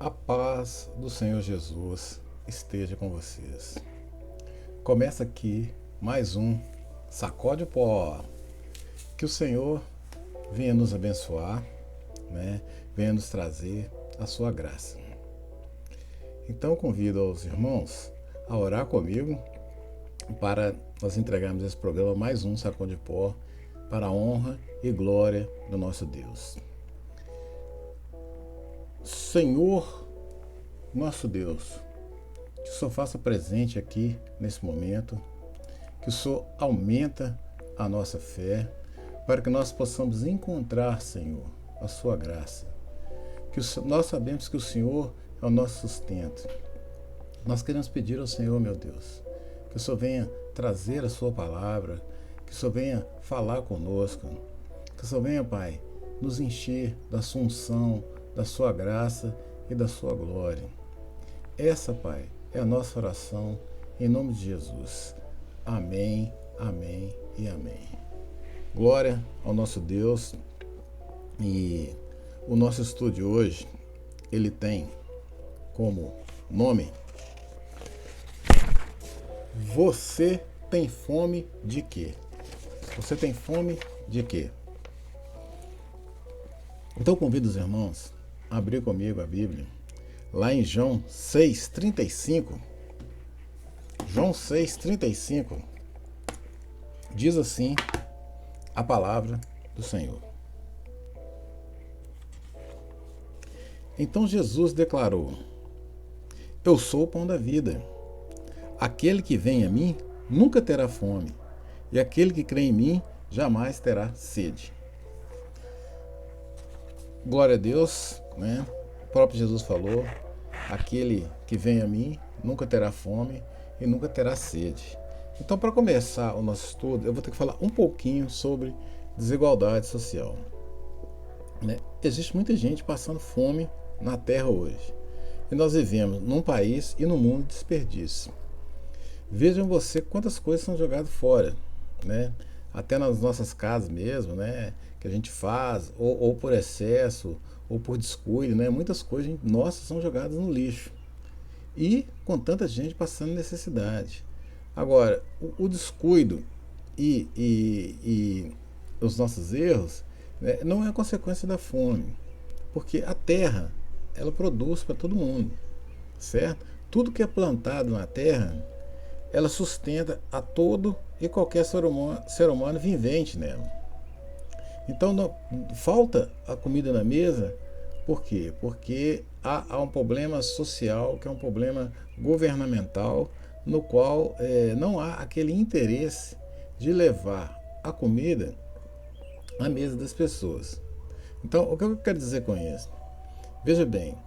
A paz do Senhor Jesus esteja com vocês. Começa aqui mais um Sacode o Pó. Que o Senhor venha nos abençoar, né? Venha nos trazer a sua graça. Então convido aos irmãos a orar comigo para nós entregarmos esse programa mais um Sacode o Pó para a honra e glória do nosso Deus. Senhor, nosso Deus, que o Senhor faça presente aqui nesse momento, que o Senhor aumenta a nossa fé, para que nós possamos encontrar, Senhor, a sua graça. Nós sabemos que o Senhor é o nosso sustento. Nós queremos pedir ao Senhor, meu Deus, que o Senhor venha trazer a sua palavra, que o Senhor venha falar conosco, que o Senhor venha, Pai, nos encher da sua unção, da sua graça e da sua glória. Essa, Pai, é a nossa oração em nome de Jesus. Amém, amém e amém. Glória ao nosso Deus. E o nosso estudo de hoje, ele tem como nome: Você tem fome de quê? Você tem fome de quê? Então convido os irmãos a abrir comigo a Bíblia, lá em João 6,35. João 6,35 diz assim a palavra do Senhor. Então Jesus declarou: Eu sou o pão da vida. Aquele que vem a mim nunca terá fome, e aquele que crê em mim jamais terá sede. Glória a Deus, né? O próprio Jesus falou: aquele que vem a mim nunca terá fome e nunca terá sede. Então, para começar o nosso estudo, eu vou ter que falar um pouquinho sobre desigualdade social, né? Existe muita gente passando fome na Terra hoje. E nós vivemos num país e num mundo de desperdício. Vejam você quantas coisas são jogadas fora, né? Até nas nossas casas mesmo, né? Que a gente faz, ou por excesso, ou por descuido, né? Muitas coisas nossas são jogadas no lixo. E com tanta gente passando necessidade. Agora, o descuido e os nossos erros, né, não é a consequência da fome. Porque a terra, ela produz para todo mundo, certo? Tudo que é plantado na terra, ela sustenta a todo e qualquer ser humano vivente nela. Então não, falta a comida na mesa, por quê? Porque há um problema social, que é um problema governamental, no qual não há aquele interesse de levar a comida à mesa das pessoas. Então, o que eu quero dizer com isso? Veja bem,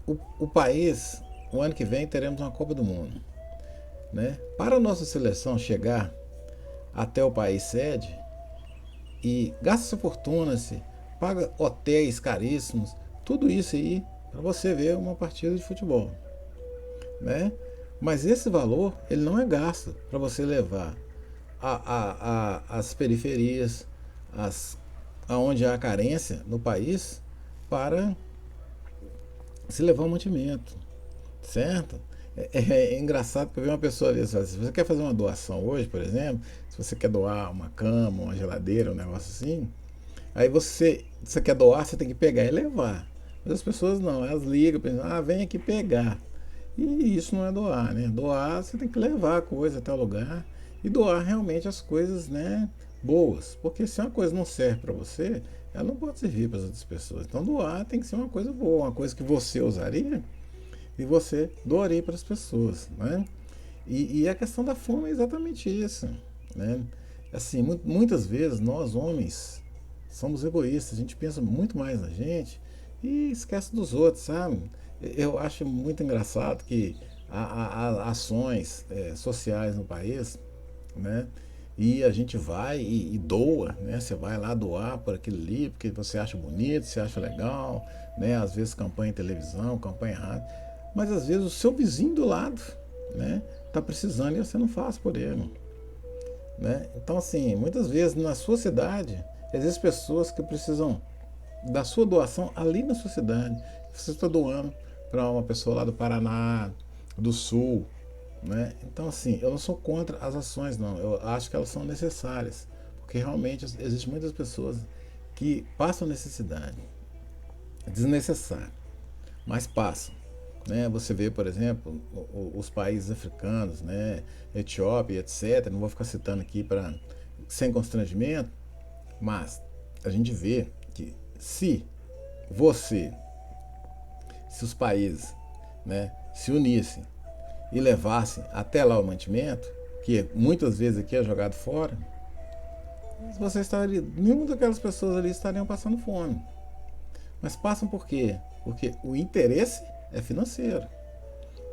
o país, o ano que vem teremos uma Copa do Mundo, né? Para a nossa seleção chegar até o país sede, e gasta fortuna-se, paga hotéis caríssimos, tudo isso aí para você ver uma partida de futebol, né? Mas esse valor, ele não é gasto para você levar as periferias, aonde há carência no país, para se levar um mantimento, certo? É engraçado que eu vi uma pessoa ali, se você quer fazer uma doação hoje, por exemplo, se você quer doar uma cama, uma geladeira, um negócio assim, aí você quer doar, você tem que pegar e levar. Mas as pessoas não, elas ligam, pensam, vem aqui pegar. E isso não é doar, né? Doar, você tem que levar a coisa até o lugar e doar realmente as coisas, né, boas. Porque se uma coisa não serve para você, ela não pode servir para as outras pessoas. Então doar tem que ser uma coisa boa, uma coisa que você usaria e você doaria para as pessoas, né? E a questão da fome é exatamente isso, né? Assim, muitas vezes nós homens somos egoístas, a gente pensa muito mais na gente e esquece dos outros, sabe? Eu acho muito engraçado que há ações sociais no país, né? E a gente vai e doa, né? Você vai lá doar por aquilo ali, porque você acha bonito, você acha legal, né? Às vezes campanha em televisão, campanha em rádio, mas às vezes o seu vizinho do lado, né, está precisando e você não faz por ele, né? Então, assim, muitas vezes na sua cidade existem pessoas que precisam da sua doação ali na sua cidade. Você está doando para uma pessoa lá do Paraná, do Sul, né? Então, assim, eu não sou contra as ações, não. Eu acho que elas são necessárias, porque realmente existem muitas pessoas que passam necessidade, desnecessária, mas passam. Né? Você vê, por exemplo, os países africanos, né? Etiópia, etc. Não vou ficar citando aqui sem constrangimento, mas a gente vê que você, se os países, né, se unissem e levassem até lá o mantimento, que muitas vezes aqui é jogado fora, você estaria, nenhuma daquelas pessoas ali estariam passando fome. Mas passam por quê? Porque o interesse é financeiro.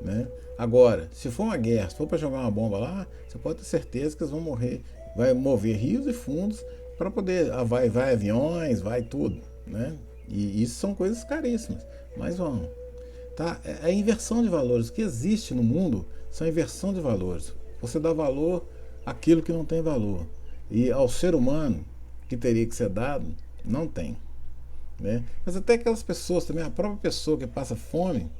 Né? Agora, se for uma guerra, se for para jogar uma bomba lá, você pode ter certeza que eles vão morrer, vai mover rios e fundos para poder, vai aviões, vai tudo, né? E isso são coisas caríssimas, mas vão. Tá? É a inversão de valores. O que existe no mundo são inversão de valores. Você dá valor àquilo que não tem valor. E ao ser humano, que teria que ser dado, não tem. Né? Mas até aquelas pessoas também, a própria pessoa que passa fome,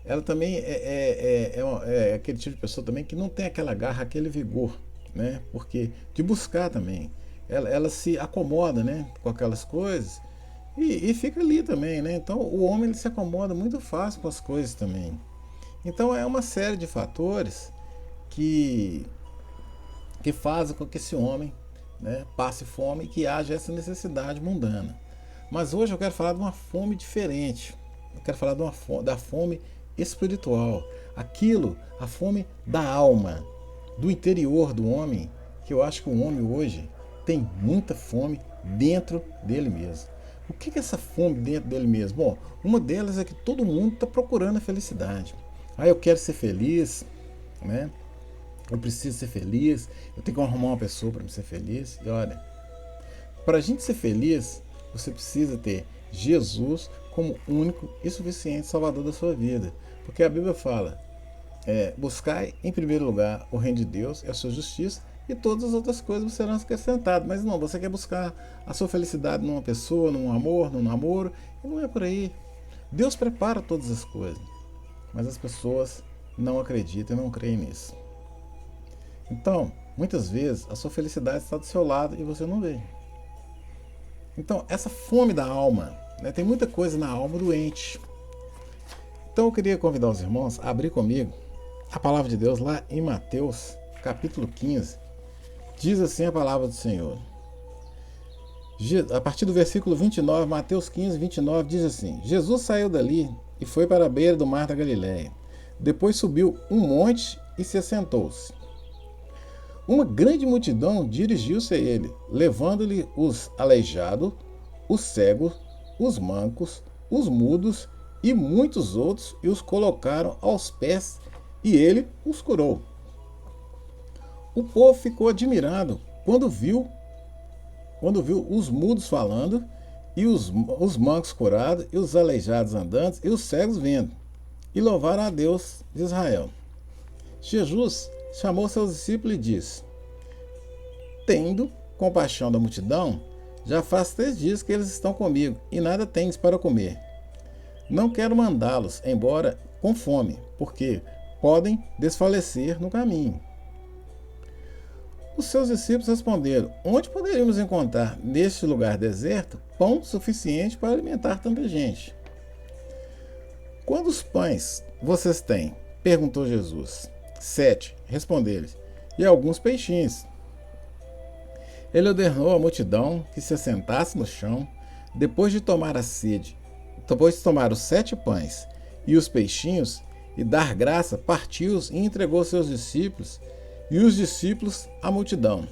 ela também é aquele tipo de pessoa também que não tem aquela garra, aquele vigor, né? Porque de buscar também, ela se acomoda, né, com aquelas coisas e fica ali também, né? Então o homem ele se acomoda muito fácil com as coisas também. Então é uma série de fatores que fazem com que esse homem, né, passe fome e que haja essa necessidade mundana. Mas hoje eu quero falar de uma fome diferente. Eu quero falar da fome espiritual. A fome da alma, do interior do homem, que eu acho que o homem hoje tem muita fome dentro dele mesmo. O que é essa fome dentro dele mesmo? Bom, uma delas é que todo mundo está procurando a felicidade. Eu quero ser feliz, né? Eu preciso ser feliz, eu tenho que arrumar uma pessoa para me ser feliz. E olha, para a gente ser feliz, você precisa ter Jesus como único e suficiente Salvador da sua vida. Porque a Bíblia fala, buscai em primeiro lugar o reino de Deus e a sua justiça, e todas as outras coisas serão acrescentadas. Mas não, você quer buscar a sua felicidade numa pessoa, num amor, num namoro, e não é por aí. Deus prepara todas as coisas, mas as pessoas não acreditam e não creem nisso. Então, muitas vezes, a sua felicidade está do seu lado e você não vê. Então, essa fome da alma, né, tem muita coisa na alma doente. Então, eu queria convidar os irmãos a abrir comigo a palavra de Deus lá em Mateus, capítulo 15. Diz assim a palavra do Senhor. A partir do versículo 29, Mateus 15, 29, diz assim: Jesus saiu dali e foi para a beira do mar da Galileia. Depois subiu um monte e se assentou-se. Uma grande multidão dirigiu-se a ele, levando-lhe os aleijados, os cegos, os mancos, os mudos e muitos outros, e os colocaram aos pés, e ele os curou. O povo ficou admirado quando viu os mudos falando, e os mancos curados, e os aleijados andantes, e os cegos vendo, e louvaram a Deus de Israel. Jesus chamou seus discípulos e disse: tendo compaixão da multidão, já faz 3 dias que eles estão comigo, e nada tendes para comer. Não quero mandá-los embora com fome, porque podem desfalecer no caminho. Os seus discípulos responderam: onde poderíamos encontrar, neste lugar deserto, pão suficiente para alimentar tanta gente? Quantos pães vocês têm? Perguntou Jesus. 7, respondeu-lhes, e alguns peixinhos. Ele ordenou à multidão que se assentasse no chão, depois de tomar os 7 pães e os peixinhos, e dar graça, partiu-os e entregou aos seus discípulos, e os discípulos à multidão.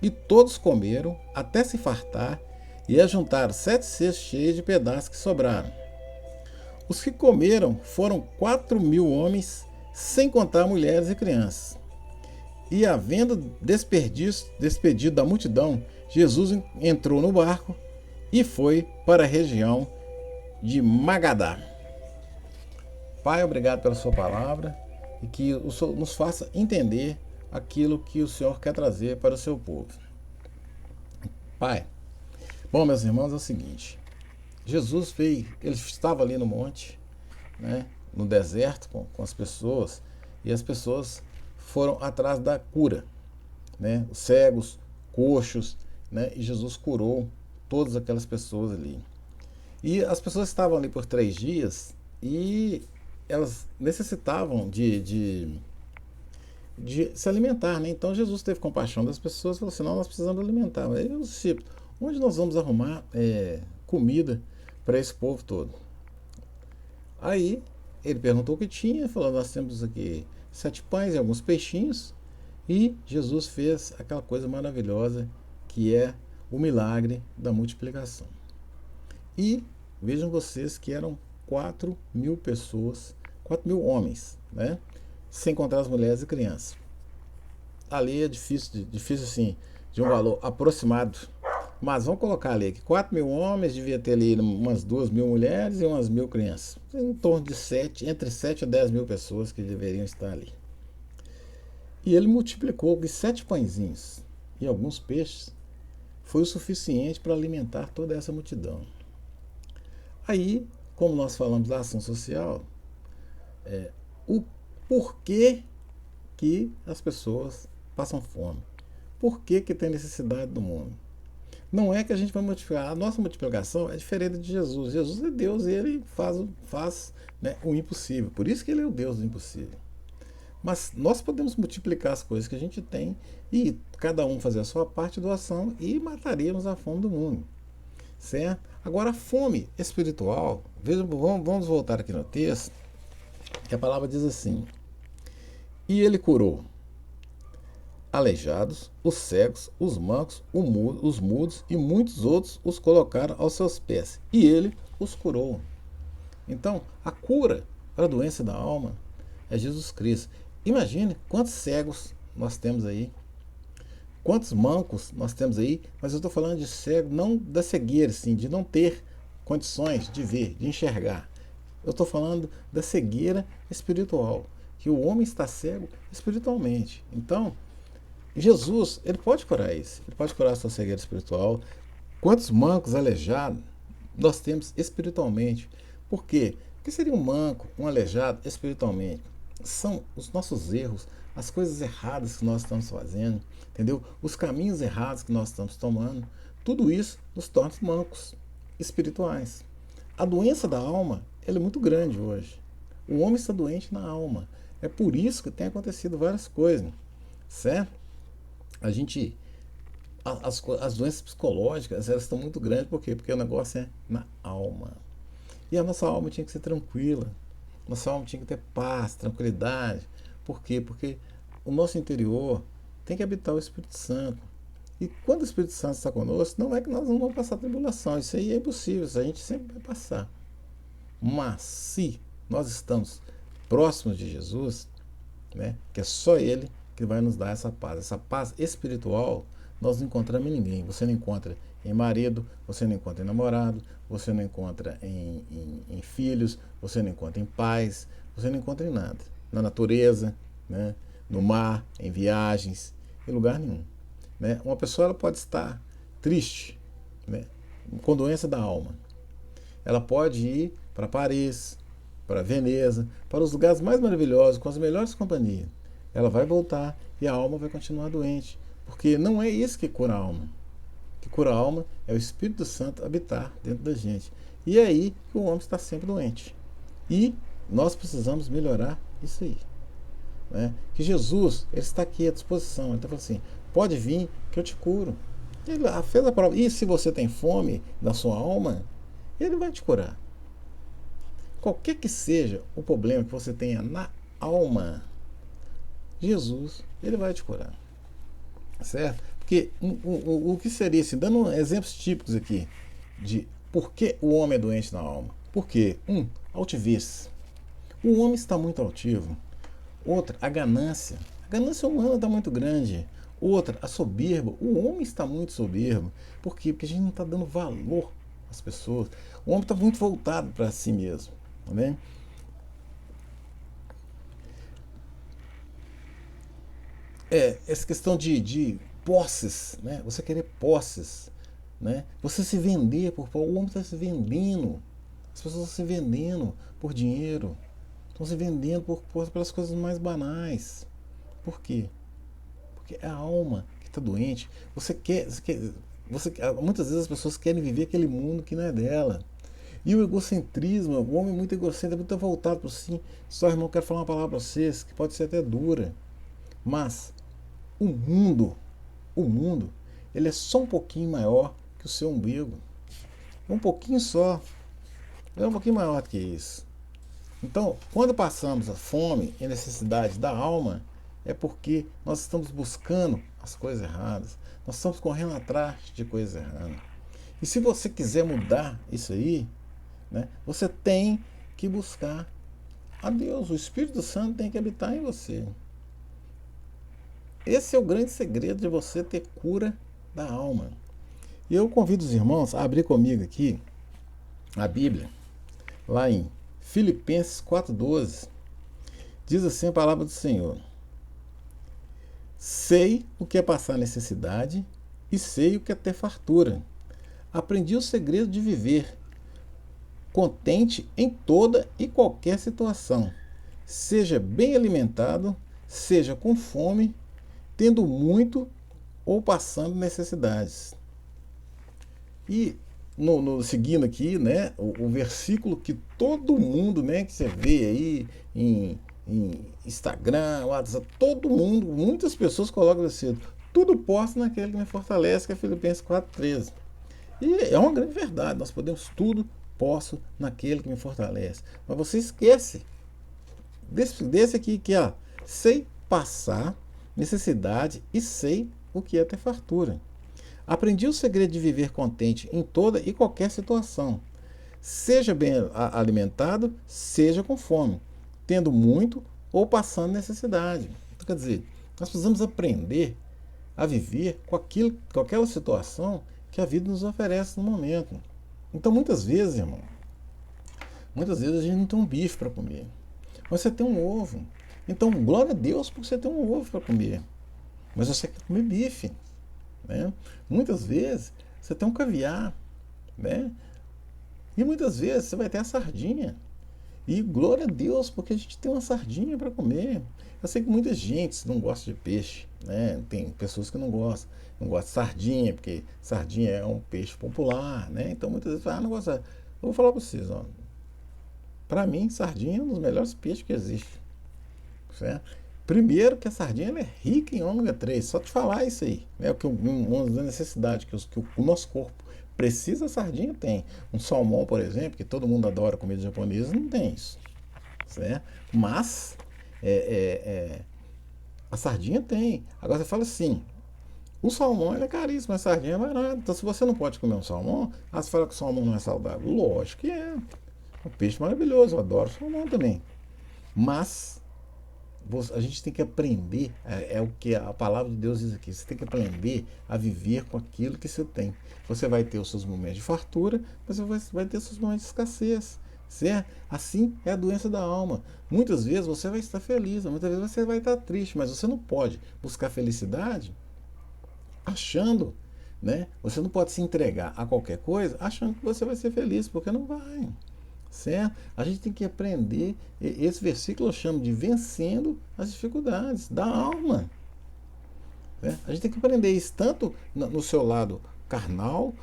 E todos comeram até se fartar, e ajuntaram 7 cestos cheios de pedaços que sobraram. Os que comeram foram 4.000 homens, sem contar mulheres e crianças. E havendo despedido da multidão, Jesus entrou no barco e foi para a região de Magadá. Pai, obrigado pela sua palavra e que o Senhor nos faça entender aquilo que o Senhor quer trazer para o seu povo. Pai, bom, meus irmãos, é o seguinte: Jesus veio, ele estava ali no monte, né? no deserto com as pessoas, e as pessoas foram atrás da cura, né? Os cegos, coxos, né? E Jesus curou todas aquelas pessoas ali. E as pessoas estavam ali por 3 dias e elas necessitavam de se alimentar, né? Então Jesus teve compaixão das pessoas e falou assim: não, nós precisamos alimentar. Aí os discípulos, onde nós vamos arrumar comida para esse povo todo? Aí ele perguntou o que tinha, falou: nós temos aqui 7 pães e alguns peixinhos. E Jesus fez aquela coisa maravilhosa que é o milagre da multiplicação. E vejam vocês que eram 4.000 pessoas, 4.000 homens, né? Sem contar as mulheres e crianças. Ali é difícil assim, de um valor aproximado. Mas vamos colocar ali que 4.000 homens, devia ter ali umas 2.000 mulheres e umas 1.000 crianças. Em torno de entre 7 a 10.000 pessoas que deveriam estar ali. E ele multiplicou que 7 pãezinhos e alguns peixes foi o suficiente para alimentar toda essa multidão. Aí, como nós falamos da ação social, o porquê que as pessoas passam fome. Por que tem necessidade no mundo? Não é que a gente vai multiplicar. A nossa multiplicação é diferente de Jesus. Jesus é Deus e ele faz né, o impossível. Por isso que ele é o Deus do impossível. Mas nós podemos multiplicar as coisas que a gente tem e cada um fazer a sua parte de doação e mataríamos a fome do mundo. Certo? Agora, a fome espiritual, veja, vamos voltar aqui no texto, que a palavra diz assim: e ele curou aleijados, os cegos, os mancos, os mudos e muitos outros os colocaram aos seus pés. E ele os curou. Então, a cura para a doença da alma é Jesus Cristo. Imagine quantos cegos nós temos aí, quantos mancos nós temos aí, mas eu estou falando de cego, não da cegueira, assim, de não ter condições de ver, de enxergar. Eu estou falando da cegueira espiritual, que o homem está cego espiritualmente. Então, Jesus, ele pode curar isso, ele pode curar a sua cegueira espiritual. Quantos mancos, aleijados nós temos espiritualmente? Por quê? O que seria um manco, um aleijado espiritualmente? São os nossos erros, as coisas erradas que nós estamos fazendo, entendeu? Os caminhos errados que nós estamos tomando. Tudo isso nos torna mancos espirituais. A doença da alma, ela é muito grande hoje. O homem está doente na alma. É por isso que tem acontecido várias coisas, certo? As doenças psicológicas, elas estão muito grandes. Por quê? Porque o negócio é na alma. E a nossa alma tinha que ser tranquila. Nossa alma tinha que ter paz, tranquilidade. Por quê? Porque o nosso interior tem que habitar o Espírito Santo. E quando o Espírito Santo está conosco, não é que nós não vamos passar tribulação. Isso aí é impossível, isso a gente sempre vai passar. Mas se nós estamos próximos de Jesus, né, que é só Ele que vai nos dar essa paz. Essa paz espiritual nós não encontramos em ninguém. Você não encontra em marido, você não encontra em namorado, você não encontra em filhos, você não encontra em pais, você não encontra em nada. Na natureza, né? No mar, em viagens, em lugar nenhum. Né? Uma pessoa ela pode estar triste, né? Com doença da alma. Ela pode ir para Paris, para Veneza, para os lugares mais maravilhosos, com as melhores companhias. Ela vai voltar e a alma vai continuar doente. Porque não é isso que cura a alma. O que cura a alma é o Espírito Santo habitar dentro da gente. E é aí que o homem está sempre doente. E nós precisamos melhorar isso aí. Né? Que Jesus, ele está aqui à disposição. Ele está falando assim: pode vir que eu te curo. Ele fez a prova. E se você tem fome na sua alma, ele vai te curar. Qualquer que seja o problema que você tenha na alma, Jesus, ele vai te curar. Certo? Porque o que seria assim, dando exemplos típicos aqui de por que o homem é doente na alma. Por quê? Altivez. O homem está muito altivo. Outra, a ganância. A ganância humana está muito grande. Outra, a soberba. O homem está muito soberbo. Por quê? Porque a gente não está dando valor às pessoas. O homem está muito voltado para si mesmo. Tá bem? Essa questão de posses, né? Você querer posses, né? Você se vender o homem está se vendendo, as pessoas estão se vendendo por dinheiro, Estão se vendendo pelas coisas mais banais. Por quê? Porque é a alma que está doente. Muitas vezes as pessoas querem viver aquele mundo que não é dela. E o egocentrismo, o homem muito egocêntrico, muito voltado para si. Só, irmão, eu quero falar uma palavra para vocês que pode ser até dura. Mas o mundo, o mundo, ele é só um pouquinho maior que o seu umbigo. É um pouquinho só. É um pouquinho maior do que isso. Então, quando passamos a fome e a necessidade da alma, é porque nós estamos buscando as coisas erradas. Nós estamos correndo atrás de coisas erradas. E se você quiser mudar isso aí, né, você tem que buscar a Deus. O Espírito Santo tem que habitar em você. Esse é o grande segredo de você ter cura da alma. E eu convido os irmãos a abrir comigo aqui a Bíblia, lá em Filipenses 4,12. Diz assim a palavra do Senhor: sei o que é passar necessidade e sei o que é ter fartura. Aprendi o segredo de viver contente em toda e qualquer situação, seja bem alimentado, seja com fome, tendo muito ou passando necessidades. E seguindo aqui, né, o versículo que todo mundo, né, que você vê aí em Instagram, WhatsApp, todo mundo, muitas pessoas colocam assim: tudo posso naquele que me fortalece, que é Filipenses 4,13. E é uma grande verdade, nós podemos tudo posso naquele que me fortalece. Mas você esquece desse aqui que sei passar necessidade e sei o que é ter fartura. Aprendi o segredo de viver contente em toda e qualquer situação, seja bem alimentado, seja com fome, tendo muito ou passando necessidade. Então, quer dizer, nós precisamos aprender a viver com aquela situação que a vida nos oferece no momento. Então, muitas vezes, irmão, a gente não tem um bife para comer, mas você tem um ovo. Então, glória a Deus porque você tem um ovo para comer, mas você quer comer bife, né? Muitas vezes você tem um caviar, né? E muitas vezes você vai ter a sardinha. E glória a Deus porque a gente tem uma sardinha para comer. Eu sei que muita gente não gosta de peixe, né? Tem pessoas que não gostam de sardinha, porque sardinha é um peixe popular, né? Então muitas vezes não gosta. Eu vou falar para vocês, ó. Para mim, sardinha é um dos melhores peixes que existe, certo? Primeiro que a sardinha ela é rica em ômega 3, só te falar isso aí, né? O que uma das necessidades que o nosso corpo precisa, a sardinha tem. Um salmão, por exemplo, que todo mundo adora comida japonesa, não tem isso, certo? Mas a sardinha tem. Agora você fala assim: o salmão ele é caríssimo, a sardinha é barata. Então, se você não pode comer um salmão, você fala que o salmão não é saudável. Lógico que é. É um peixe maravilhoso, eu adoro salmão também. Mas a gente tem que aprender, é o que a palavra de Deus diz aqui: você tem que aprender a viver com aquilo que você tem. Você vai ter os seus momentos de fartura, mas você vai ter os seus momentos de escassez, certo? Assim é a doença da alma. Muitas vezes você vai estar feliz, muitas vezes você vai estar triste, mas você não pode buscar felicidade achando, né? Você não pode se entregar a qualquer coisa achando que você vai ser feliz, porque não vai. Certo? A gente tem que aprender. Esse versículo eu chamo de vencendo as dificuldades da alma. Né? A gente tem que aprender isso tanto no seu lado carnal,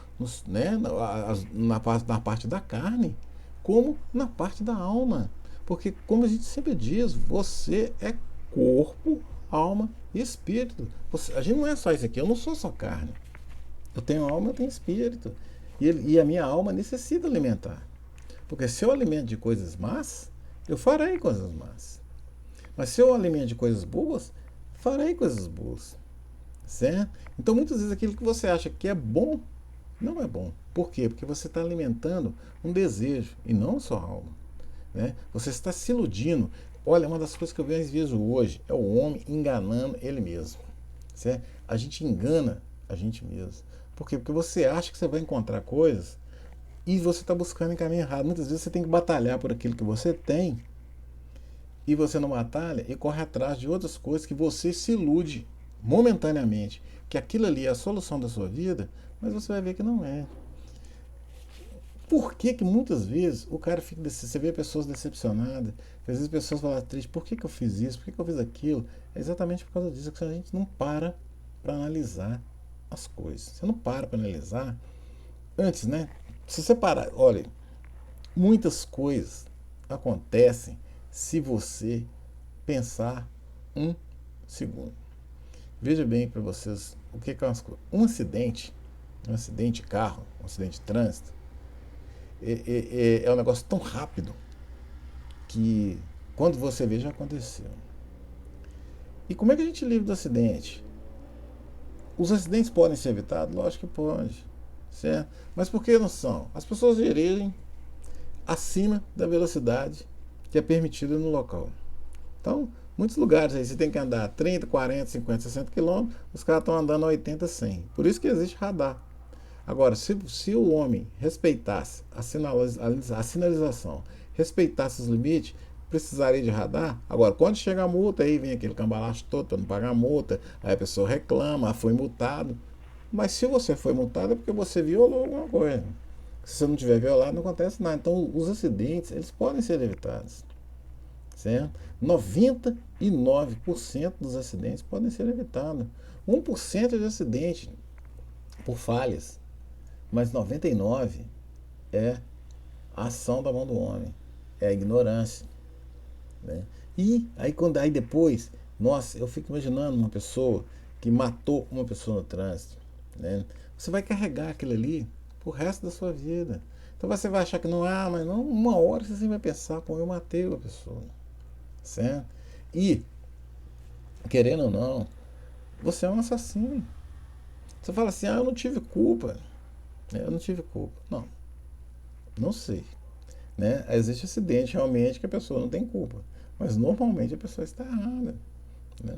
né? na parte da carne, como na parte da alma. Porque, como a gente sempre diz, você é corpo, alma e espírito. A gente não é só isso aqui, eu não sou só carne. Eu tenho alma, eu tenho espírito. E a minha alma necessita alimentar. Porque se eu alimento de coisas más, eu farei coisas más. Mas se eu alimento de coisas boas, farei coisas boas. Certo? Então, muitas vezes, aquilo que você acha que é bom, não é bom. Por quê? Porque você está alimentando um desejo, e não a sua alma. Né? Você está se iludindo. Olha, uma das coisas que eu vejo hoje é o homem enganando ele mesmo. Certo? A gente engana a gente mesmo. Por quê? Porque você acha que você vai encontrar coisas e você está buscando em caminho errado. Muitas vezes você tem que batalhar por aquilo que você tem e você não batalha e corre atrás de outras coisas que você se ilude momentaneamente que aquilo ali é a solução da sua vida, mas você vai ver que não é. Por que que muitas vezes o cara fica, você vê pessoas decepcionadas, às vezes pessoas falam tristes, por que que eu fiz isso, por que que eu fiz aquilo? É exatamente por causa disso que a gente não para analisar as coisas. Você não para analisar antes, né? Se você parar, olha, muitas coisas acontecem se você pensar um segundo. Veja bem para vocês o que é umas coisas. Um acidente de carro, um acidente de trânsito, é um negócio tão rápido que quando você vê já aconteceu. E como é que a gente livra do acidente? Os acidentes podem ser evitados? Lógico que pode, certo? Mas por que não são? As pessoas dirigem acima da velocidade que é permitida no local. Então, muitos lugares aí você tem que andar 30, 40, 50, 60 km, os caras estão andando a 80, 100. Por isso que existe radar. Agora, se o homem respeitasse a sinalização, respeitasse os limites, precisaria de radar. Agora, quando chega a multa, aí vem aquele cambalacho todo para não pagar a multa, aí a pessoa reclama, foi multado. Mas se você foi multado é porque você violou alguma coisa. Se você não tiver violado, não acontece nada. Então, os acidentes, eles podem ser evitados. Certo? 99% dos acidentes podem ser evitados. 1% de acidente por falhas, mas 99% é a ação da mão do homem, é a ignorância. Né? Aí depois, nossa, eu fico imaginando uma pessoa que matou uma pessoa no trânsito. Né? Você vai carregar aquilo ali pro resto da sua vida. Então você vai achar que não, mas não, uma hora você vai pensar, pô, eu matei uma pessoa. Certo? E, querendo ou não, você é um assassino. Você fala assim, eu não tive culpa. Eu não tive culpa. Não, não sei. Né? Existe acidente realmente que a pessoa não tem culpa. Mas normalmente a pessoa está errada. Né?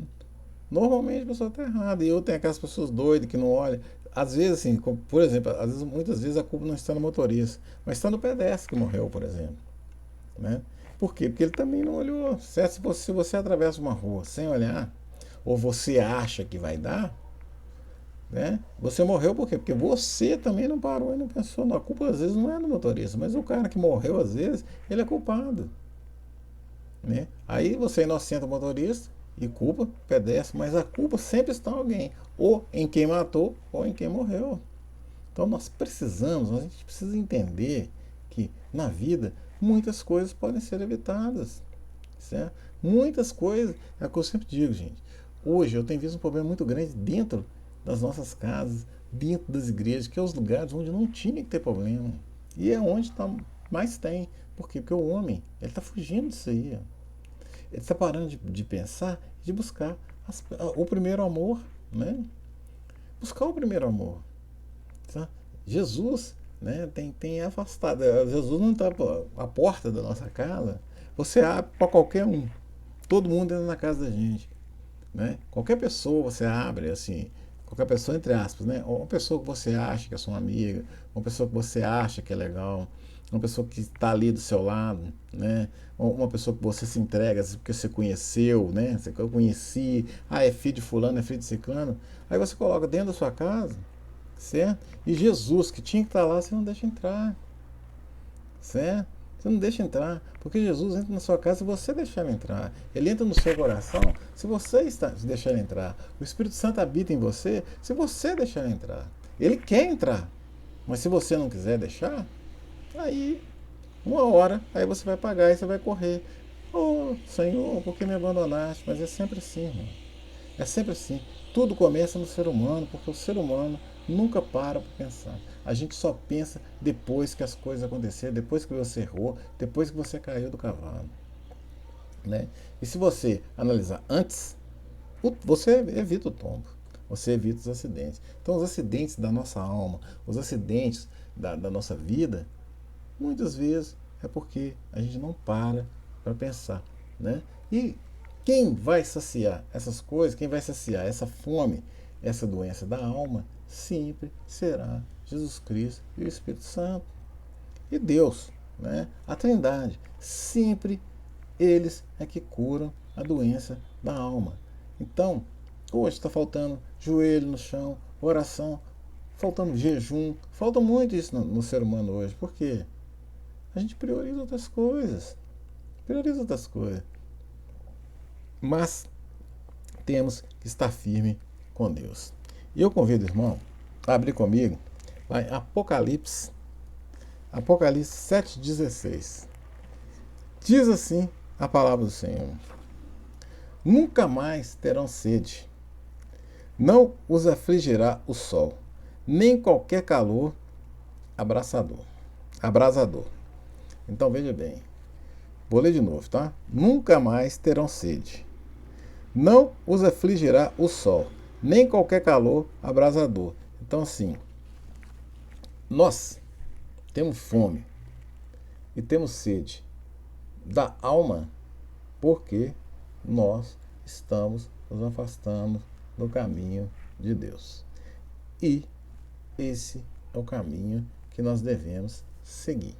Normalmente a pessoa está errada. E eu tenho aquelas pessoas doidas que não olham. Às vezes, assim, por exemplo, muitas vezes a culpa não está no motorista, mas está no pedestre que morreu, por exemplo. Né? Por quê? Porque ele também não olhou. Certo? Se você atravessa uma rua sem olhar, ou você acha que vai dar, né? Você morreu por quê? Porque você também não parou e não pensou. Não, a culpa às vezes não é do motorista, mas o cara que morreu às vezes, ele é culpado. Né? Aí você inocenta o motorista e culpa o pedestre, mas a culpa sempre está em alguém, ou em quem matou, ou em quem morreu. Então a gente precisa entender que na vida muitas coisas podem ser evitadas. Certo? Muitas coisas, é o que eu sempre digo, gente. Hoje eu tenho visto um problema muito grande dentro das nossas casas, dentro das igrejas, que é os lugares onde não tinha que ter problema. E é onde mais tem. Por quê? Porque o homem, ele está fugindo disso aí. Ele está parando de pensar e de buscar o primeiro amor. Né? Buscar o primeiro amor. Tá? Jesus, né, tem afastado. Jesus não está à porta da nossa casa. Você abre para qualquer um. Todo mundo entra na casa da gente. Né? Qualquer pessoa você abre, assim, qualquer pessoa entre aspas, né? Uma pessoa que você acha que é sua amiga, uma pessoa que você acha que é legal, uma pessoa que está ali do seu lado, né? Uma pessoa que você se entrega porque você conheceu, né? Eu conheci, é filho de fulano, é filho de ciclano, aí você coloca dentro da sua casa, certo? E Jesus, que tinha que estar lá, você não deixa entrar, certo? Você não deixa entrar, porque Jesus entra na sua casa se você deixar ele entrar. Ele entra no seu coração se você deixar ele entrar. O Espírito Santo habita em você se você deixar ele entrar. Ele quer entrar, mas se você não quiser deixar, aí uma hora, aí você vai pagar e você vai correr. Oh, Senhor, por que me abandonaste? Mas é sempre assim, irmão. É sempre assim. Tudo começa no ser humano, porque o ser humano nunca para pensar. A gente só pensa depois que as coisas aconteceram, depois que você errou, depois que você caiu do cavalo. Né? E se você analisar antes, você evita o tombo, você evita os acidentes. Então, os acidentes da nossa alma, os acidentes da nossa vida, muitas vezes é porque a gente não para pensar. Né? E quem vai saciar essas coisas, quem vai saciar essa fome, essa doença da alma, sempre será Jesus Cristo e o Espírito Santo. E Deus, né? A Trindade, sempre eles é que curam a doença da alma. Então, hoje está faltando joelho no chão, oração. faltando jejum, falta muito isso no ser humano hoje. Por quê? A gente prioriza outras coisas. Prioriza outras coisas. Mas temos que estar firme com Deus. E eu convido o irmão a abrir comigo lá em Apocalipse 7,16. Diz assim a palavra do Senhor: nunca mais terão sede, não os afligirá o sol, nem qualquer calor abrasador. Então veja bem, vou ler de novo, tá? Nunca mais terão sede, não os afligirá o sol, nem qualquer calor abrasador. Então assim, nós temos fome e temos sede da alma porque nós estamos nos afastando do caminho de Deus. E esse é o caminho que nós devemos seguir.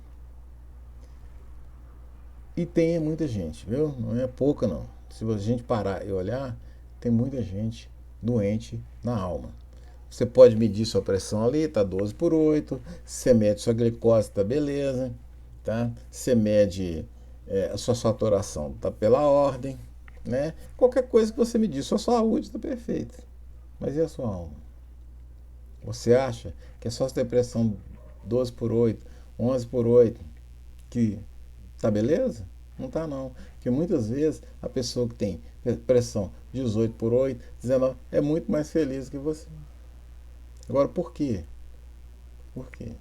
E tem muita gente, viu? Não é pouca não. Se a gente parar e olhar, tem muita gente doente na alma. Você pode medir sua pressão ali, tá 12/8. Você mede sua glicose, tá beleza. Tá? Você mede a sua saturação, tá pela ordem. Né? Qualquer coisa que você medir, sua saúde está perfeita. Mas e a sua alma? Você acha que é só essa depressão 12/8, 11/8, que tá beleza? Não tá não. Porque muitas vezes a pessoa que tem pressão 18/8, 19, é muito mais feliz que você. Agora, por quê? Por quê?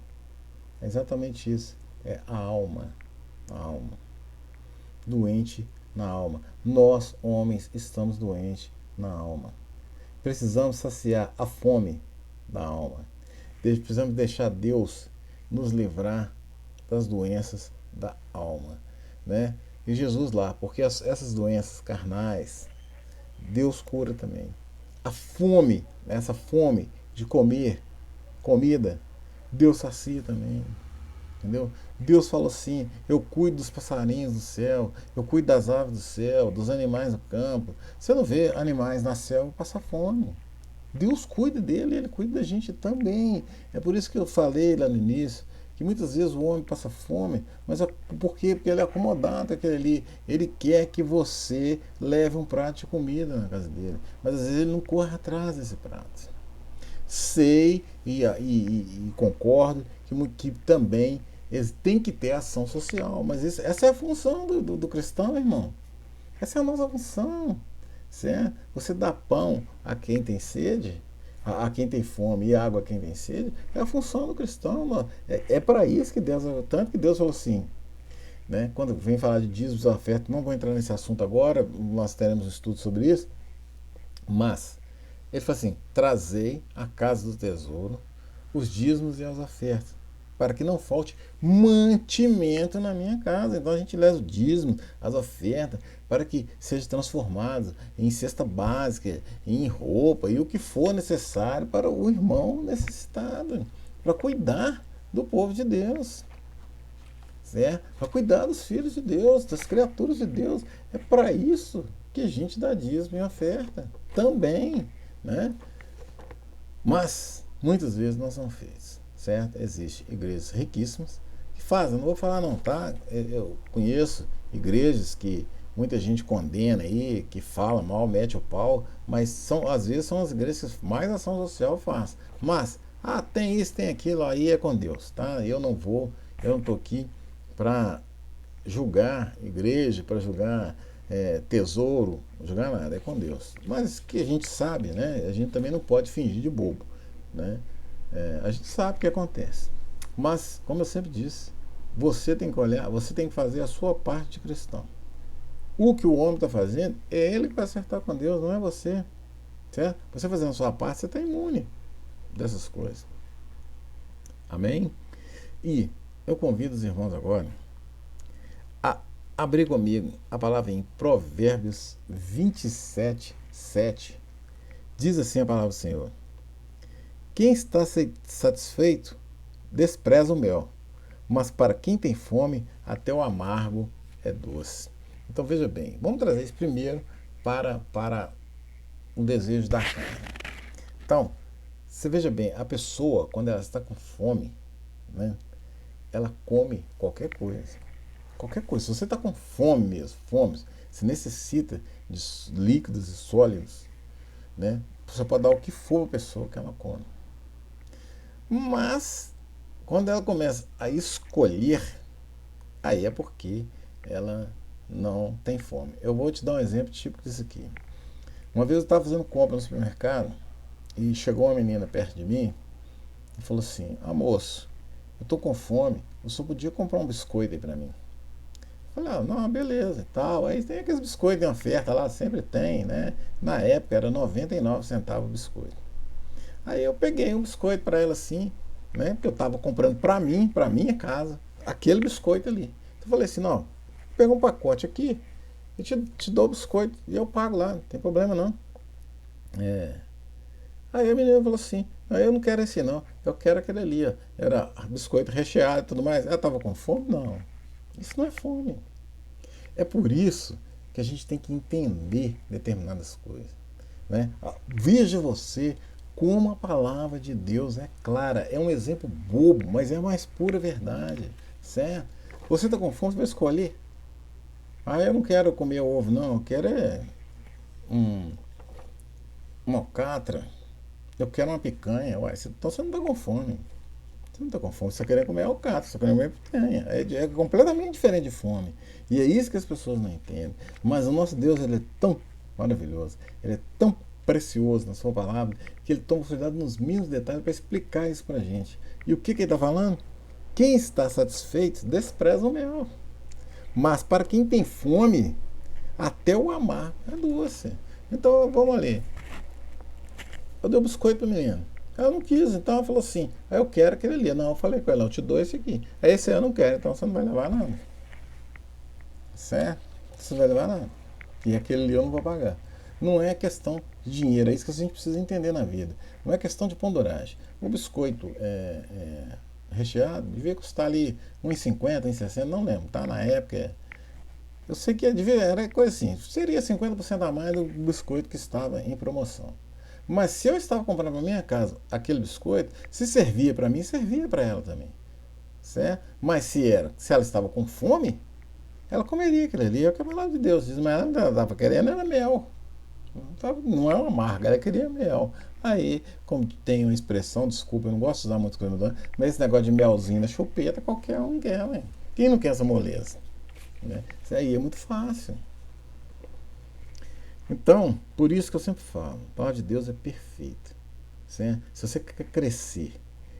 É exatamente isso. É a alma. A alma. Doente na alma. Nós, homens, estamos doentes na alma. Precisamos saciar a fome da alma. Precisamos deixar Deus nos livrar das doenças da alma. Né? E Jesus lá, porque essas doenças carnais, Deus cura também. A fome, essa fome de comer comida, Deus sacia também. Entendeu? Deus falou assim: eu cuido dos passarinhos do céu, eu cuido das aves do céu, dos animais do campo. Você não vê animais na selva passar fome. Deus cuida dele, ele cuida da gente também. É por isso que eu falei lá no início que muitas vezes o homem passa fome, mas por quê? Porque ele é acomodado aquele ali. Ele quer que você leve um prato de comida na casa dele, mas às vezes ele não corre atrás desse prato. Sei e concordo que também tem que ter ação social, mas essa é a função do cristão, irmão. Essa é a nossa função. Certo? Você dá pão a quem tem sede, a quem tem fome, e água a quem tem sede, é a função do cristão. Mano. É para isso que Deus, tanto que Deus falou assim, né? Quando vem falar de dízimos e ofertas, não vou entrar nesse assunto agora, nós teremos um estudo sobre isso, mas ele fala assim: trazei à casa do tesouro os dízimos e as ofertas, para que não falte mantimento na minha casa. Então a gente leva o dízimo, as ofertas, para que seja transformado em cesta básica, em roupa e o que for necessário para o irmão necessitado, para cuidar do povo de Deus, certo? Para cuidar dos filhos de Deus, das criaturas de Deus. É para isso que a gente dá dízimo e oferta também, né? Mas muitas vezes não são feitos, certo? Existem igrejas riquíssimas que fazem, não vou falar não, tá? Eu conheço igrejas que muita gente condena aí, que fala mal, mete o pau, mas às vezes são as igrejas que mais ação social fazem. Mas, tem isso, tem aquilo, aí é com Deus, tá? Eu não estou aqui para julgar igreja, para julgar tesouro, julgar nada, é com Deus. Mas que a gente sabe, né? A gente também não pode fingir de bobo, né? A gente sabe o que acontece. Mas, como eu sempre disse, você tem que olhar, você tem que fazer a sua parte de cristão. O que o homem está fazendo é ele que vai acertar com Deus, não é você. Certo? Você fazendo a sua parte, você está imune dessas coisas. Amém? E eu convido os irmãos agora a abrir comigo a palavra em Provérbios 27:7. Diz assim a palavra do Senhor: quem está satisfeito despreza o mel, mas para quem tem fome até o amargo é doce. Então veja bem, vamos trazer isso primeiro para o desejo da carne. Então, Você veja bem, a pessoa, quando ela está com fome, né, ela come qualquer coisa. Qualquer coisa. Se você está com fome mesmo, fome, você necessita de líquidos e sólidos, né? Você pode dar o que for para a pessoa que ela come. Mas, quando ela começa a escolher, aí é porque ela não tem fome. Eu vou te dar um exemplo típico disso aqui. Uma vez eu estava fazendo compra no supermercado e chegou uma menina perto de mim e falou assim: "Ah, moço, eu tô com fome, eu só podia comprar um biscoito aí pra mim." Eu falei: "Ah, não, beleza e tal." Aí tem aqueles biscoitos em oferta lá, sempre tem, né? Na época era 99 centavos o biscoito. Aí eu peguei um biscoito pra ela assim, né? Porque eu tava comprando pra mim, pra minha casa, aquele biscoito ali. Então eu falei assim: "Não, pega um pacote aqui, eu te dou o biscoito e eu pago lá, não tem problema não." É. Aí a menina falou assim: "Não, eu não quero esse não, eu quero aquele ali, ó." Era biscoito recheado e tudo mais. Ela tava com fome? Não. Isso não é fome. É por isso que a gente tem que entender determinadas coisas, né? Veja você como a palavra de Deus é clara. É um exemplo bobo, mas é a mais pura verdade, certo? Você está com fome, você vai escolher. Ah, eu não quero comer ovo, não. Eu quero um, uma alcatra. Eu quero uma picanha. Ué, então você não está com fome. Você não está com fome, você está querendo comer alcatra, você está querendo comer picanha. É completamente diferente de fome. E é isso que as pessoas não entendem. Mas o nosso Deus, ele é tão maravilhoso, ele é tão precioso na sua palavra, que ele toma cuidado nos mínimos detalhes para explicar isso para a gente. E o que ele está falando? Quem está satisfeito despreza o mel. Mas para quem tem fome, até o amar é doce. Então vamos ali. Eu dei o biscoito pra menina. Ela não quis, então ela falou assim: "Ah, eu quero aquele ali." Não, eu falei com ela: "Eu te dou esse aqui." Aí esse eu não quero, então você não vai levar nada. Certo? Você não vai levar nada. E aquele ali eu não vou pagar. Não é questão de dinheiro, é isso que a gente precisa entender na vida. Não é questão de ponderagem. O biscoito recheado devia custar ali 1,50, 1,60, não lembro, tá? Na época. Eu sei que era coisa assim, seria 50% a mais do biscoito que estava em promoção. Mas se eu estava comprando para minha casa aquele biscoito, se servia para mim, servia para ela também, certo? Mas se ela estava com fome, ela comeria aquilo ali. É o que a palavra de Deus diz, mas ela estava querendo era mel. Não é uma amarga, ela queria mel. Aí, como tem uma expressão, desculpa, eu não gosto de usar muito coisa, mas esse negócio de melzinho na chupeta, qualquer um quer, né? Quem não quer essa moleza? Né? Isso aí é muito fácil. Então, por isso que eu sempre falo, a palavra de Deus é perfeita. Certo? Se você quer crescer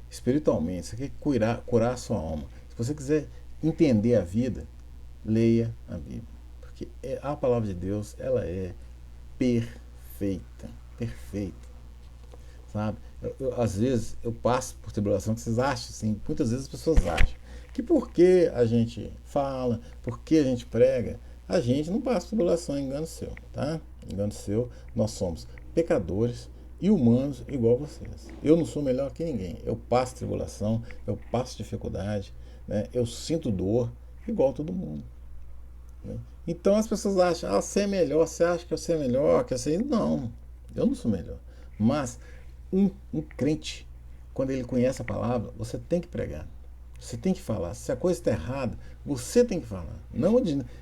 espiritualmente, se você quer curar a sua alma, se você quiser entender a vida, leia a Bíblia. Porque a palavra de Deus, ela é perfeita. Perfeita. Sabe? Às vezes eu passo por tribulação que vocês acham, assim, muitas vezes as pessoas acham que porque a gente fala, porque a gente prega, a gente não passa por tribulação. Engano seu, tá? Engano seu. Nós somos pecadores e humanos igual vocês. Eu não sou melhor que ninguém. Eu passo tribulação, eu passo dificuldade, né? Eu sinto dor igual todo mundo. Né? Então as pessoas acham: "Ah, você é melhor, você acha que você é melhor, que você..." Não, eu não sou melhor. Mas um crente, quando ele conhece a palavra, você tem que pregar. Você tem que falar. Se a coisa está errada, você tem que falar. Não,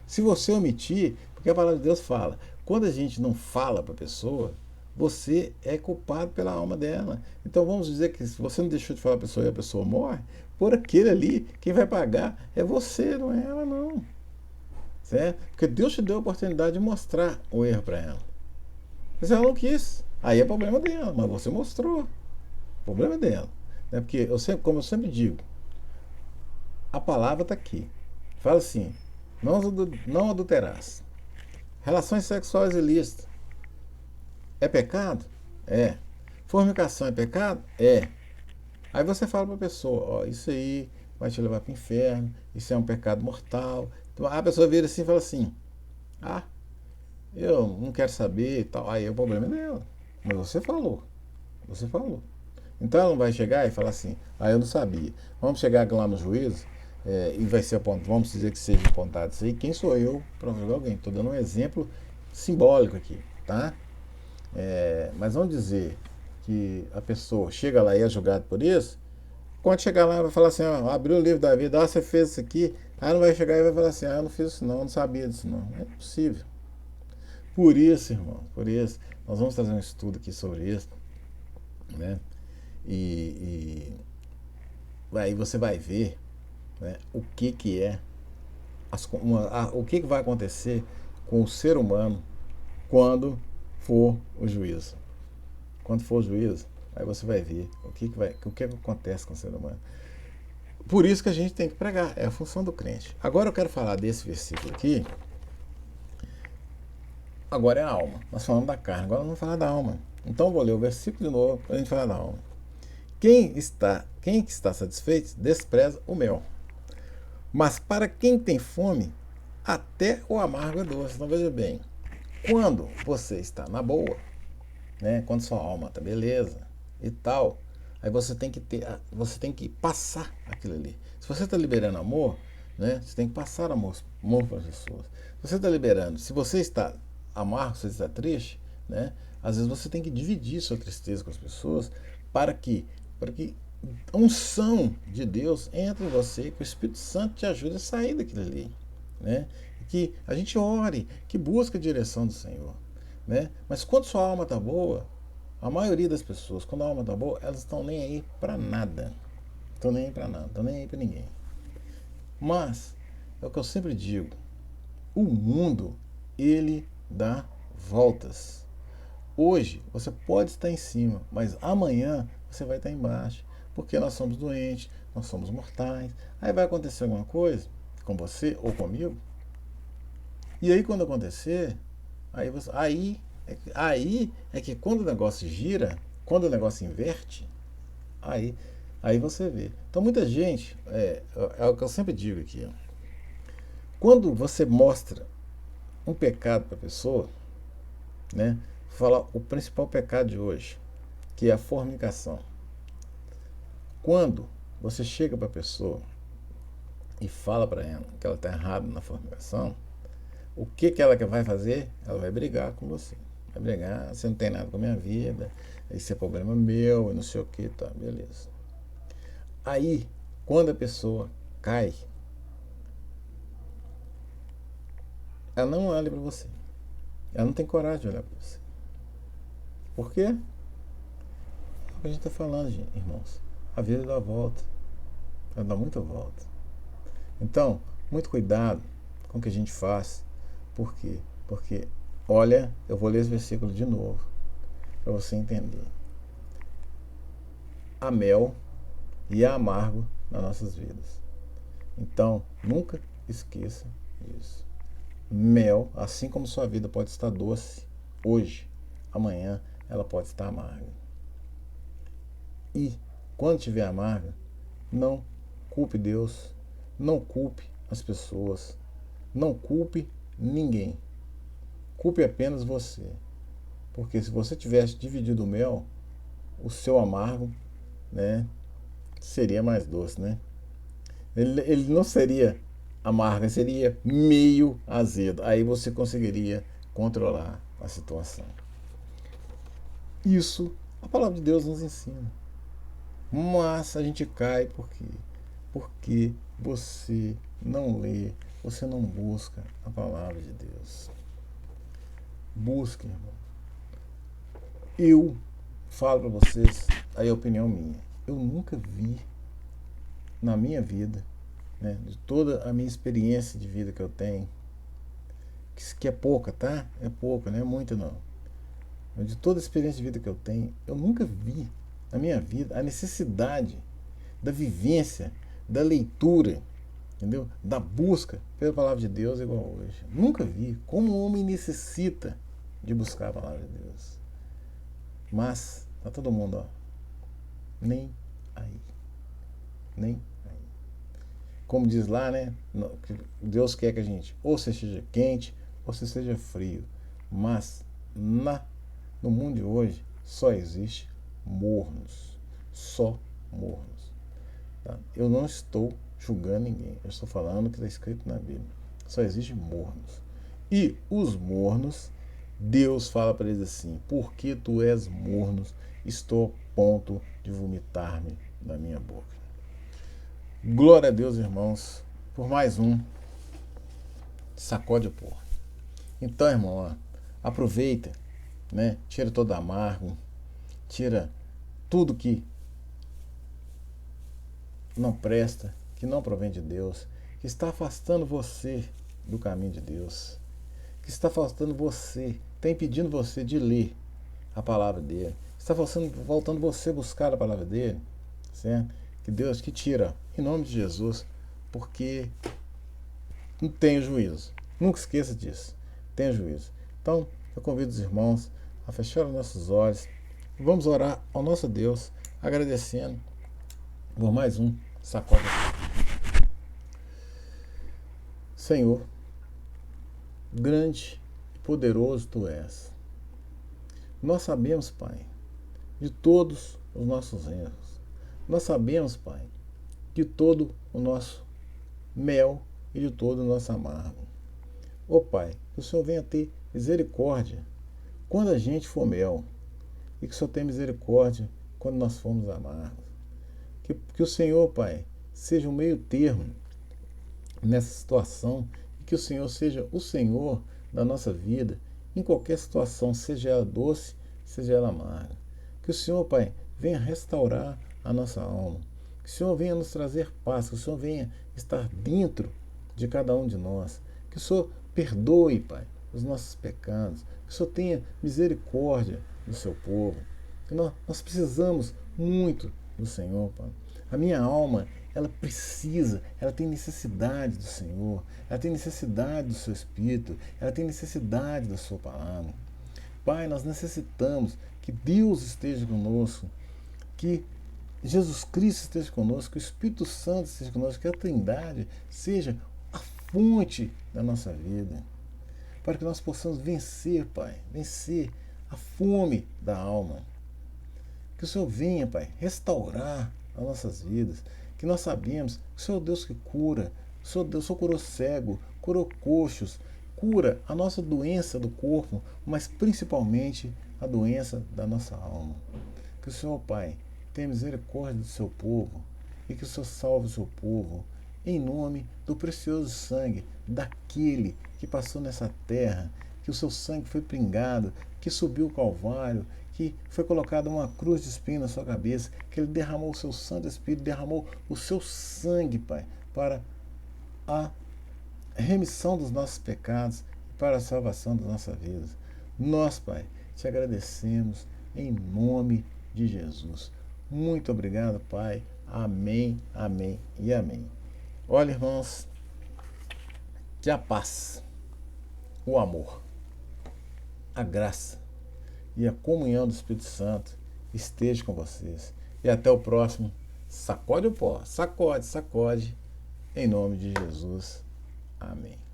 se você omitir, porque a palavra de Deus fala, quando a gente não fala para a pessoa, você é culpado pela alma dela. Então vamos dizer que se você não deixou de falar para a pessoa e a pessoa morre, por aquele ali, quem vai pagar é você, não é ela não. Certo? Porque Deus te deu a oportunidade de mostrar o erro para ela. Mas ela não quis. Aí é problema dela, mas você mostrou. O problema é dela. Né? Porque, como eu sempre digo, a palavra está aqui. Fala assim: não adulterarás. Relações sexuais ilícitas. É pecado? É. Fornicação é pecado? É. Aí você fala para a pessoa: ó, isso aí vai te levar para o inferno, isso é um pecado mortal. Então, a pessoa vira assim e fala assim: "Ah, eu não quero saber e tal." Aí o problema é dela. Mas você falou. Você falou. Então ela não vai chegar e falar assim: "Ah, eu não sabia." Vamos chegar lá no juízo e vai ser apontado, vamos dizer que seja apontado isso aí. Quem sou eu para julgar alguém? Estou dando um exemplo simbólico aqui, tá? Mas vamos dizer que a pessoa chega lá e é julgada por isso, quando chegar lá vai falar assim, ó, abriu o livro da vida, você fez isso aqui, aí não vai chegar e vai falar assim, eu não fiz isso não sabia disso não. É impossível. Por isso, irmão, por isso, nós vamos trazer um estudo aqui sobre isso, né? E aí você vai ver, né, o que é, o que vai acontecer com o ser humano quando for o juízo. Quando for o juízo, aí você vai ver o que acontece com o ser humano. Por isso que a gente tem que pregar, é a função do crente. Agora eu quero falar desse versículo aqui. Agora é a alma. Nós falamos da carne, agora vamos falar da alma. Então eu vou ler o versículo de novo para a gente falar da alma. Quem está satisfeito despreza o mel. Mas para quem tem fome, até o amargo é doce. Então veja bem, quando você está na boa, né, quando sua alma está beleza e tal, aí você tem que passar aquilo ali. Se você está liberando amor, né, você tem que passar amor para as pessoas. Se você está liberando, se você está amargo, se você está triste, né, às vezes você tem que dividir sua tristeza com as pessoas para que a unção de Deus entre em você, que o Espírito Santo te ajude a sair daquilo ali, né? Que a gente ore, que busque a direção do Senhor, né? Mas quando sua alma está boa, a maioria das pessoas, quando a alma está boa, elas estão nem aí para nada, estão nem aí para nada, estão nem aí para ninguém. Mas é o que eu sempre digo: o mundo, ele dá voltas. Hoje você pode estar em cima, mas amanhã você vai estar embaixo, porque nós somos doentes, nós somos mortais. Aí vai acontecer alguma coisa com você ou comigo, e aí quando acontecer, aí é que quando o negócio gira, quando o negócio inverte, aí você vê. Então muita gente, é o que eu sempre digo aqui, ó. Quando você mostra um pecado para a pessoa, né? Fala o principal pecado de hoje, que é a fornicação. Quando você chega para a pessoa e fala para ela que ela está errada na fornicação, o que ela vai fazer? Ela vai brigar com você. Vai brigar, você não tem nada com a minha vida, isso é problema meu, não sei o que, tá, beleza. Aí, quando a pessoa cai, ela não olha para você. Ela não tem coragem de olhar para você. Por quê? É o que a gente está falando, gente, irmãos. A vida dá volta. Ela dá muita volta. Então, muito cuidado com o que a gente faz. Por quê? Porque, olha, eu vou ler esse versículo de novo, para você entender. Há mel e há amargo nas nossas vidas. Então, nunca esqueça disso. Mel, assim como sua vida pode estar doce hoje, amanhã ela pode estar amarga. E quando estiver amarga, não culpe Deus, não culpe as pessoas, não culpe ninguém. Culpe apenas você. Porque se você tivesse dividido o mel, o seu amargo, né, seria mais doce, né? Ele não seria amargo, seria meio azedo. Aí você conseguiria controlar a situação. Isso a palavra de Deus nos ensina. Mas a gente cai por quê? Porque você não lê, você não busca a palavra de Deus. Busque, irmão. Eu falo para vocês, aí a opinião minha. Eu nunca vi na minha vida, né, de toda a minha experiência de vida que eu tenho, que é pouca, tá? É pouca, não é muita não. Mas de toda a experiência de vida que eu tenho, eu nunca vi na minha vida a necessidade da vivência, da leitura, entendeu? Da busca pela palavra de Deus igual hoje. Nunca vi como o homem necessita de buscar a palavra de Deus. Mas tá todo mundo, ó, nem aí. Nem aí. Como diz lá, né? Deus quer que a gente ou você seja quente ou você seja frio. Mas no mundo de hoje só existe mornos. Só mornos. Tá? Eu não estou julgando ninguém. Eu estou falando o que está escrito na Bíblia. Só existe mornos. E os mornos, Deus fala para eles assim: porque tu és morno, estou a ponto de vomitar-me da minha boca. Glória a Deus, irmãos, por mais um sacode o porra. Então, irmão, ó, aproveita, né? Tira todo amargo, tira tudo que não presta, que não provém de Deus, que está afastando você do caminho de Deus, que está afastando você, está impedindo você de ler a palavra dele, está voltando você buscar a palavra dele, certo? Que Deus que tira, em nome de Jesus, porque não tenha juízo. Nunca esqueça disso. Tenha juízo. Então, eu convido os irmãos a fechar os nossos olhos. Vamos orar ao nosso Deus, agradecendo por mais um sacode. Senhor, grande e poderoso Tu és. Nós sabemos, Pai, de todos os nossos erros. Nós sabemos, Pai, de todo o nosso mel e de todo o nosso amargo. Ó Pai, que o Senhor venha ter misericórdia quando a gente for mel, e que o Senhor tenha misericórdia quando nós formos amargos. Que o Senhor, Pai, seja um meio termo nessa situação, e que o Senhor seja o Senhor da nossa vida, em qualquer situação, seja ela doce, seja ela amarga. Que o Senhor, Pai, venha restaurar a nossa alma. Que o Senhor venha nos trazer paz, que o Senhor venha estar dentro de cada um de nós. Que o Senhor perdoe, Pai, os nossos pecados. Que o Senhor tenha misericórdia do seu povo. Que nós precisamos muito do Senhor, Pai. A minha alma, ela precisa, ela tem necessidade do Senhor, ela tem necessidade do seu Espírito, ela tem necessidade da sua palavra. Pai, nós necessitamos que Deus esteja conosco, que Jesus Cristo esteja conosco, que o Espírito Santo esteja conosco, que a Trindade seja a fonte da nossa vida, para que nós possamos vencer, Pai, vencer a fome da alma. Que o Senhor venha, Pai, restaurar as nossas vidas, que nós sabemos que o Senhor é o Deus que cura, o Senhor curou cego, curou coxos, cura a nossa doença do corpo, mas principalmente a doença da nossa alma. Que o Senhor, Pai, tenha misericórdia do seu povo e que o Senhor salve o seu povo, em nome do precioso sangue daquele que passou nessa terra, que o seu sangue foi pingado, que subiu o Calvário, que foi colocada uma cruz de espinho na sua cabeça, que ele derramou o seu Santo Espírito, derramou o seu sangue, Pai, para a remissão dos nossos pecados e para a salvação das nossas vidas. Nós, Pai, te agradecemos em nome de Jesus. Muito obrigado, Pai. Amém, amém e amém. Olha, irmãos, que a paz, o amor, a graça e a comunhão do Espírito Santo esteja com vocês. E até o próximo Sacode o Pó. Sacode, sacode, em nome de Jesus. Amém.